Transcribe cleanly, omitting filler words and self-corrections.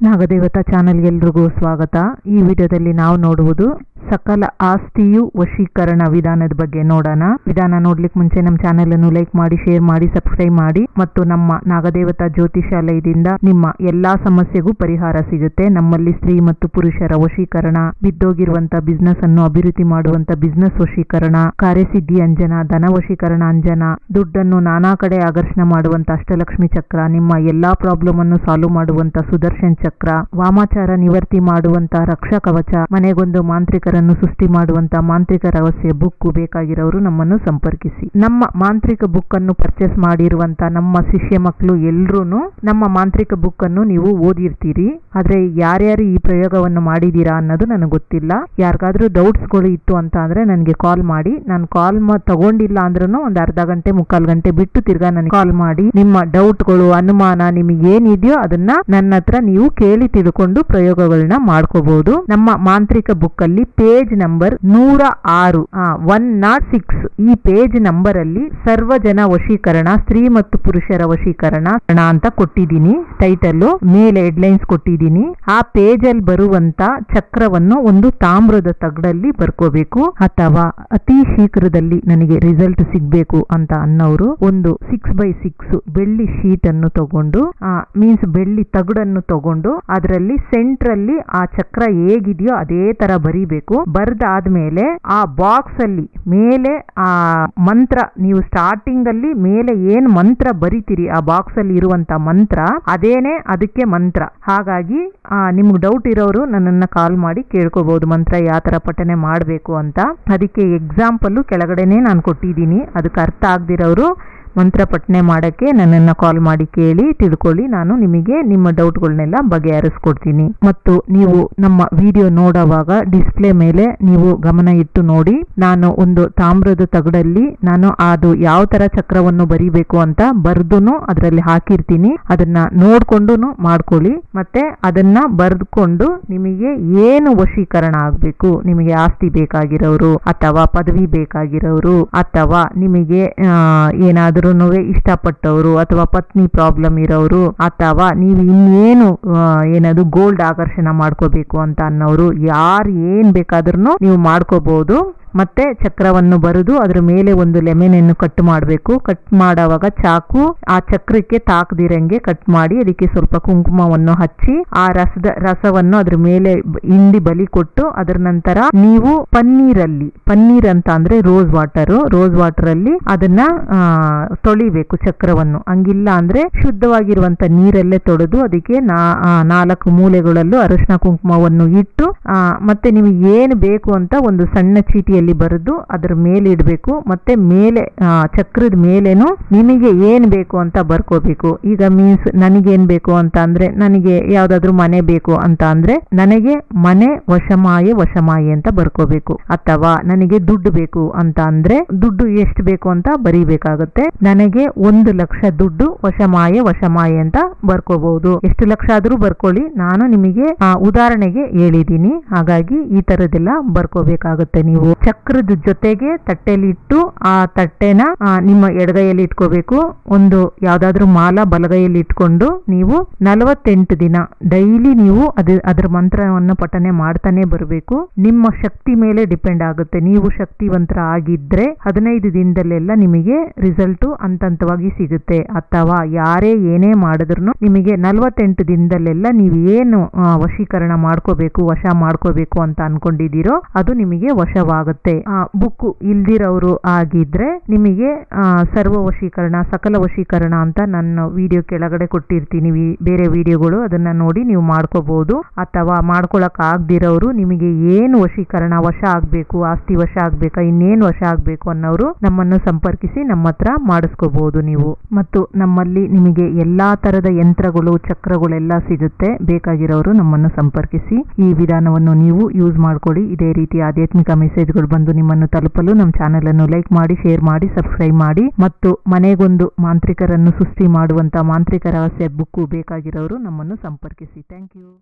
ನಾಗದೇವತಾ ಚಾನೆಲ್ಗೆ ಎಲ್ರಿಗೂ ಸ್ವಾಗತ. ಈ ವಿಡಿಯೋದಲ್ಲಿ ನಾವು ನೋಡುವುದು ಸಕಲ ಆಸ್ತಿಯು ವಶೀಕರಣ ವಿಧಾನದ ಬಗ್ಗೆ ನೋಡೋಣ. ವಿಧಾನ ನೋಡ್ಲಿಕ್ಕೆ ಮುಂಚೆ ನಮ್ಮ ಚಾನೆಲ್ ಅನ್ನು ಲೈಕ್ ಮಾಡಿ, ಶೇರ್ ಮಾಡಿ, ಸಬ್ಸ್ಕ್ರೈಬ್ ಮಾಡಿ. ಮತ್ತು ನಮ್ಮ ನಾಗದೇವತಾ ಜ್ಯೋತಿಷಾಲಯದಿಂದ ನಿಮ್ಮ ಎಲ್ಲಾ ಸಮಸ್ಯೆಗೂ ಪರಿಹಾರ ಸಿಗುತ್ತೆ. ನಮ್ಮಲ್ಲಿ ಸ್ತ್ರೀ ಮತ್ತು ಪುರುಷರ ವಶೀಕರಣ, ಬಿದ್ದೋಗಿರುವಂತ ಬಿಸ್ನೆಸ್ ಅನ್ನು ಅಭಿವೃದ್ಧಿ ಮಾಡುವಂತ ಬಿಸ್ನೆಸ್ ವಶೀಕರಣ, ಕಾರ್ಯಸಿದ್ಧಿ ಅಂಜನ, ಧನ ವಶೀಕರಣ ಅಂಜನ, ದುಡ್ಡನ್ನು ನಾನಾ ಕಡೆ ಆಕರ್ಷಣೆ ಮಾಡುವಂತ ಅಷ್ಟಲಕ್ಷ್ಮಿ ಚಕ್ರ, ನಿಮ್ಮ ಎಲ್ಲಾ ಪ್ರಾಬ್ಲಮ್ ಅನ್ನು ಸಾಲ್ವ್ ಮಾಡುವಂತ ಸುದರ್ಶನ್ ಚಕ್ರ, ವಾಮಾಚಾರ ನಿವರ್ತಿ ಮಾಡುವಂತ ರಕ್ಷಾ ಕವಚ, ಮನೆಗೊಂದು ಮಾಂತ್ರಿಕರನ್ನು ಸೃಷ್ಟಿ ಮಾಡುವಂತ ಮಾಂತ್ರಿಕ ರಹಸ್ಯ ಬುಕ್ ಬೇಕಾಗಿರೋರು ನಮ್ಮನ್ನು ಸಂಪರ್ಕಿಸಿ. ನಮ್ಮ ಮಾಂತ್ರಿಕ ಬುಕ್ ಅನ್ನು ಪರ್ಚೇಸ್ ಮಾಡಿರುವಂತ ನಮ್ಮ ಶಿಷ್ಯ ಮಕ್ಕಳು ಎಲ್ರೂ ನಮ್ಮ ಮಾಂತ್ರಿಕ ಬುಕ್ ಅನ್ನು ನೀವು ಓದಿರ್ತೀರಿ. ಆದ್ರೆ ಯಾರ್ಯಾರು ಈ ಪ್ರಯೋಗವನ್ನು ಮಾಡಿದೀರಾ ಅನ್ನೋದು ನನಗೆ ಗೊತ್ತಿಲ್ಲ. ಯಾರಿಗಾದ್ರೂ ಡೌಟ್ಸ್ ಗಳು ಇತ್ತು ಅಂತ ಅಂದ್ರೆ ನನಗೆ ಕಾಲ್ ಮಾಡಿ. ನಾನು ಕಾಲ್ ತಗೊಂಡಿಲ್ಲ ಅಂದ್ರೂ ಒಂದು ಅರ್ಧ ಗಂಟೆ ಮುಕ್ಕಾಲು ಗಂಟೆ ಬಿಟ್ಟು ತಿರ್ಗಾ ನನಗೆ ಕಾಲ್ ಮಾಡಿ ನಿಮ್ಮ ಡೌಟ್ಗಳು, ಅನುಮಾನ ನಿಮಗೆ ಏನಿದೆಯೋ ಅದನ್ನ ನನ್ನ ಹತ್ರ ನೀವು ಕೇಳಿ ತಿಳ್ಕೊಂಡು ಪ್ರಯೋಗಗಳನ್ನ ಮಾಡ್ಕೋಬಹುದು. ನಮ್ಮ ಮಾಂತ್ರಿಕ ಬುಕ್ ಅಲ್ಲಿ ಪೇಜ್ ನಂಬರ್ 106 106 ಈ ಪೇಜ್ ನಂಬರ್ ಅಲ್ಲಿ ಸರ್ವಜನ ವಶೀಕರಣ, ಸ್ತ್ರೀ ಮತ್ತು ಪುರುಷರ ವಶೀಕರಣ ಅಂತ ಕೊಟ್ಟಿದ್ದೀನಿ. ಟೈಟಲ್ ಮೇಲೆ ಹೆಡ್ಲೈನ್ಸ್ ಕೊಟ್ಟಿದ್ದೀನಿ. ಆ ಪೇಜ್ ಅಲ್ಲಿ ಬರುವಂತ ಚಕ್ರವನ್ನು ಒಂದು ತಾಮ್ರದ ತಗಡಲ್ಲಿ ಬರ್ಕೋಬೇಕು. ಅಥವಾ ಅತಿ ಶೀಘ್ರದಲ್ಲಿ ನನಗೆ ರಿಸಲ್ಟ್ ಸಿಗ್ಬೇಕು ಅಂತ ಅನ್ನೋರು ಒಂದು 6x6 ಬೆಳ್ಳಿ ಶೀಟ್ ಅನ್ನು ತಗೊಂಡು, ಮೀನ್ಸ್ ಬೆಳ್ಳಿ ತಗಡನ್ನು ತಗೊಂಡು ಅದರಲ್ಲಿ ಸೆಂಟ್ರಲ್ಲಿ ಆ ಚಕ್ರ ಹೇಗಿದೆಯೋ ಅದೇ ತರ ಬರಿಬೇಕು. ಬರ್ದಾದ್ಮೇಲೆ ಆ ಬಾಕ್ಸ್ ಅಲ್ಲಿ ಮೇಲೆ ಆ ಮಂತ್ರ, ನೀವು ಸ್ಟಾರ್ಟಿಂಗ್ ಅಲ್ಲಿ ಮೇಲೆ ಏನ್ ಮಂತ್ರ ಬರಿತೀರಿ ಆ ಬಾಕ್ಸ್ ಅಲ್ಲಿ ಇರುವಂತ ಮಂತ್ರ ಅದೇನೆ ಅದಕ್ಕೆ ಮಂತ್ರ. ಹಾಗಾಗಿ ನಿಮ್ಗೆ ಡೌಟ್ ಇರೋರು ನನ್ನನ್ನ ಕಾಲ್ ಮಾಡಿ ಕೇಳ್ಕೋಬಹುದು ಮಂತ್ರ ಯಾವ ತರ ಪಠನೆ ಮಾಡ್ಬೇಕು ಅಂತ. ಅದಕ್ಕೆ ಎಕ್ಸಾಂಪಲ್ ಕೆಳಗಡೆನೆ ನಾನು ಕೊಟ್ಟಿದ್ದೀನಿ. ಅದಕ್ಕೆ ಅರ್ಥ ಆಗದಿರೋರು ಮಂತ್ರ ಪಠನೆ ಮಾಡಕ್ಕೆ ನನ್ನನ್ನು ಕಾಲ್ ಮಾಡಿ ಕೇಳಿ ತಿಳ್ಕೊಳ್ಳಿ. ನಾನು ನಿಮಗೆ ನಿಮ್ಮ ಡೌಟ್ಗಳನ್ನೆಲ್ಲ ಬಗೆಹರಿಸ್ಕೊಡ್ತೀನಿ. ಮತ್ತು ನೀವು ನಮ್ಮ ವಿಡಿಯೋ ನೋಡುವಾಗ ಡಿಸ್ಪ್ಲೇ ಮೇಲೆ ನೀವು ಗಮನ ಇಟ್ಟು ನೋಡಿ. ನಾನು ಒಂದು ತಾಮ್ರದ ತಗಡಲ್ಲಿ ನಾನು ಅದು ಯಾವ ತರ ಚಕ್ರವನ್ನು ಬರಿಬೇಕು ಅಂತ ಬರ್ದುನು ಅದರಲ್ಲಿ ಹಾಕಿರ್ತೀನಿ. ಅದನ್ನ ನೋಡ್ಕೊಂಡು ಮಾಡ್ಕೊಳ್ಳಿ. ಮತ್ತೆ ಅದನ್ನ ಬರ್ದುಕೊಂಡು ನಿಮಗೆ ಏನು ವಶೀಕರಣ ಆಗ್ಬೇಕು, ನಿಮಗೆ ಆಸ್ತಿ ಬೇಕಾಗಿರೋರು ಅಥವಾ ಪದವಿ ಬೇಕಾಗಿರೋರು ಅಥವಾ ನಿಮಗೆ ಏನಾದ್ರೂ ಇಷ್ಟಪಟ್ಟವರು ಅಥವಾ ಪತ್ನಿ ಪ್ರಾಬ್ಲಮ್ ಇರೋರು ಅಥವಾ ನೀವು ಇನ್ನೇನು ಏನದು ಗೋಲ್ಡ್ ಆಕರ್ಷಣೆ ಮಾಡ್ಕೋಬೇಕು ಅಂತ ಅನ್ನೋರು ಯಾರು ಏನ್ ಬೇಕಾದ್ರೂ ನೀವು ಮಾಡ್ಕೋಬಹುದು. ಮತ್ತೆ ಚಕ್ರವನ್ನು ಬರೆದು ಅದ್ರ ಮೇಲೆ ಒಂದು ಲೆಮನ್ ಅನ್ನು ಕಟ್ ಮಾಡಬೇಕು. ಕಟ್ ಮಾಡುವಾಗ ಚಾಕು ಆ ಚಕ್ರಕ್ಕೆ ತಾಕದಿರಂಗೆ ಕಟ್ ಮಾಡಿ ಅದಕ್ಕೆ ಸ್ವಲ್ಪ ಕುಂಕುಮವನ್ನು ಹಚ್ಚಿ ಆ ರಸವನ್ನು ಅದ್ರ ಮೇಲೆ ಹಿಂಡಿ ಬಲಿ ಕೊಟ್ಟು ಅದರ ನಂತರ ನೀವು ಪನ್ನೀರ್ ಅಂತ ಅಂದ್ರೆ ರೋಸ್ ವಾಟರ್ ಅಲ್ಲಿ ಅದನ್ನ ತೊಳಿಬೇಕು ಚಕ್ರವನ್ನು. ಹಂಗಿಲ್ಲ ಅಂದ್ರೆ ಶುದ್ಧವಾಗಿರುವಂತ ನೀರಲ್ಲೇ ತೊಳೆದು ಅದಕ್ಕೆ 4 ಮೂಲೆಗಳಲ್ಲೂ ಅರಿಶಿನ ಕುಂಕುಮವನ್ನು ಇಟ್ಟು ಮತ್ತೆ ನಿಮಗೆ ಏನು ಬೇಕು ಅಂತ ಒಂದು ಸಣ್ಣ ಚೀಟಿಯಲ್ಲಿ ಬರೆದು ಅದರ ಮೇಲೆ ಇಡಬೇಕು. ಮತ್ತೆ ಮೇಲೆ ಚಕ್ರದ ಮೇಲೇನು ನಿಮಗೆ ಏನ್ ಬೇಕು ಅಂತ ಬರ್ಕೋಬೇಕು. ಈಗ ಮೀನ್ಸ್ ನನಗೇನ್ ಬೇಕು ಅಂತ ಅಂದ್ರೆ ನನಗೆ ಯಾವ್ದಾದ್ರು ಮನೆ ಬೇಕು ಅಂತ ಅಂದ್ರೆ ನನಗೆ ಮನೆ ವಶಮಾಯಿ ಅಂತ ಬರ್ಕೋಬೇಕು. ಅಥವಾ ನನಗೆ ದುಡ್ಡು ಬೇಕು ಅಂತ ಅಂದ್ರೆ ದುಡ್ಡು ಎಷ್ಟು ಬೇಕು ಅಂತ ಬರೀಬೇಕಾಗುತ್ತೆ. ನನಗೆ 1 ಲಕ್ಷ ದುಡ್ಡು ವಶಮಾಯಿ ಅಂತ ಬರ್ಕೋಬಹುದು. ಎಷ್ಟು ಲಕ್ಷ ಆದ್ರೂ ಬರ್ಕೊಳ್ಳಿ. ನಾನು ನಿಮಗೆ ಉದಾಹರಣೆಗೆ ಹೇಳಿದ್ದೀನಿ. ಹಾಗಾಗಿ ಈ ತರದೆಲ್ಲ ಬರ್ಕೋಬೇಕಾಗುತ್ತೆ. ನೀವು ಚಕ್ರದ ಜೊತೆಗೆ ತಟ್ಟೆಯಲ್ಲಿ ಇಟ್ಟು ಆ ತಟ್ಟೆನ ನಿಮ್ಮ ಎಡಗೈಯಲ್ಲಿ ಇಟ್ಕೋಬೇಕು. ಒಂದು ಯಾವ್ದಾದ್ರು ಮಾಲ ಬಲಗೈಯಲ್ಲಿ ಇಟ್ಕೊಂಡು ನೀವು 48 ದಿನ ಡೈಲಿ ನೀವು ಅದ್ರ ಮಂತ್ರವನ್ನು ಪಠನೆ ಮಾಡ್ತಾನೆ ಬರಬೇಕು. ನಿಮ್ಮ ಶಕ್ತಿ ಮೇಲೆ ಡಿಪೆಂಡ್ ಆಗುತ್ತೆ. ನೀವು ಶಕ್ತಿವಂತರ ಆಗಿದ್ರೆ 15 ದಿನದಲ್ಲೆಲ್ಲ ನಿಮಗೆ ರಿಸಲ್ಟ್ ಹಂತವಾಗಿ ಸಿಗುತ್ತೆ. ಅಥವಾ ಯಾರೇ ಏನೇ ಮಾಡಿದ್ರು ನಿಮಗೆ 48 ದಿನದಲ್ಲೆಲ್ಲ ನೀವು ಏನು ವಶೀಕರಣ ಮಾಡ್ಕೋಬೇಕು, ವಶ ಮಾಡ್ಕೋಬೇಕು ಅಂತ ಅನ್ಕೊಂಡಿದ್ದೀರೋ ಅದು ನಿಮಗೆ ವಶವಾಗುತ್ತೆ. ಬುಕ್ ಇಲ್ದಿರೋರು ಆಗಿದ್ರೆ ನಿಮಗೆ ಸರ್ವ ವಶೀಕರಣ, ಸಕಲ ವಶೀಕರಣ ಅಂತ ನನ್ನ ವಿಡಿಯೋ ಕೆಳಗಡೆ ಕೊಟ್ಟಿರ್ತೀನಿ ಬೇರೆ ವಿಡಿಯೋಗಳು, ಅದನ್ನ ನೋಡಿ ನೀವು ಮಾಡ್ಕೋಬಹುದು. ಅಥವಾ ಮಾಡ್ಕೊಳಕ್ ಆಗದಿರೋರು ನಿಮಗೆ ಏನು ವಶೀಕರಣ ವಶ ಆಗ್ಬೇಕು, ಆಸ್ತಿ ವಶ ಆಗ್ಬೇಕಾ, ಇನ್ನೇನು ವಶ ಆಗ್ಬೇಕು ಅನ್ನೋರು ನಮ್ಮನ್ನು ಸಂಪರ್ಕಿಸಿ ನಮ್ಮ ಹತ್ರ ಮಾಡಿಸ್ಕೋಬಹುದು ನೀವು. ಮತ್ತು ನಮ್ಮಲ್ಲಿ ನಿಮಗೆ ಎಲ್ಲಾ ತರದ ಯಂತ್ರಗಳು, ಚಕ್ರಗಳೆಲ್ಲ ಸಿಗುತ್ತೆ. ಬೇಕಾಗಿರೋರು ನಮ್ಮನ್ನು ಸಂಪರ್ಕಿಸಿ. ಈ ವಿಧಾನವನ್ನು ನೀವು ಯೂಸ್ ಮಾಡ್ಕೊಳ್ಳಿ. ಇದೇ ರೀತಿ ಆಧ್ಯಾತ್ಮಿಕ ಮೆಸೇಜ್ಗಳು ಬಂದು ನಿಮ್ಮನ್ನು ತಲುಪಲು ನಮ್ಮ ಚಾನೆಲ್ ಅನ್ನು ಲೈಕ್ ಮಾಡಿ, ಶೇರ್ ಮಾಡಿ, ಸಬ್ಸ್ಕ್ರೈಬ್ ಮಾಡಿ. ಮತ್ತು ಮನೆಗೊಂದು ಮಾಂತ್ರಿಕರನ್ನು ಸೃಷ್ಟಿ ಮಾಡುವಂತ ಮಾಂತ್ರಿಕ ರಹಸ್ಯ ಬುಕ್ ಬೇಕಾಗಿರೋರು ನಮ್ಮನ್ನು ಸಂಪರ್ಕಿಸಿ. Thank you.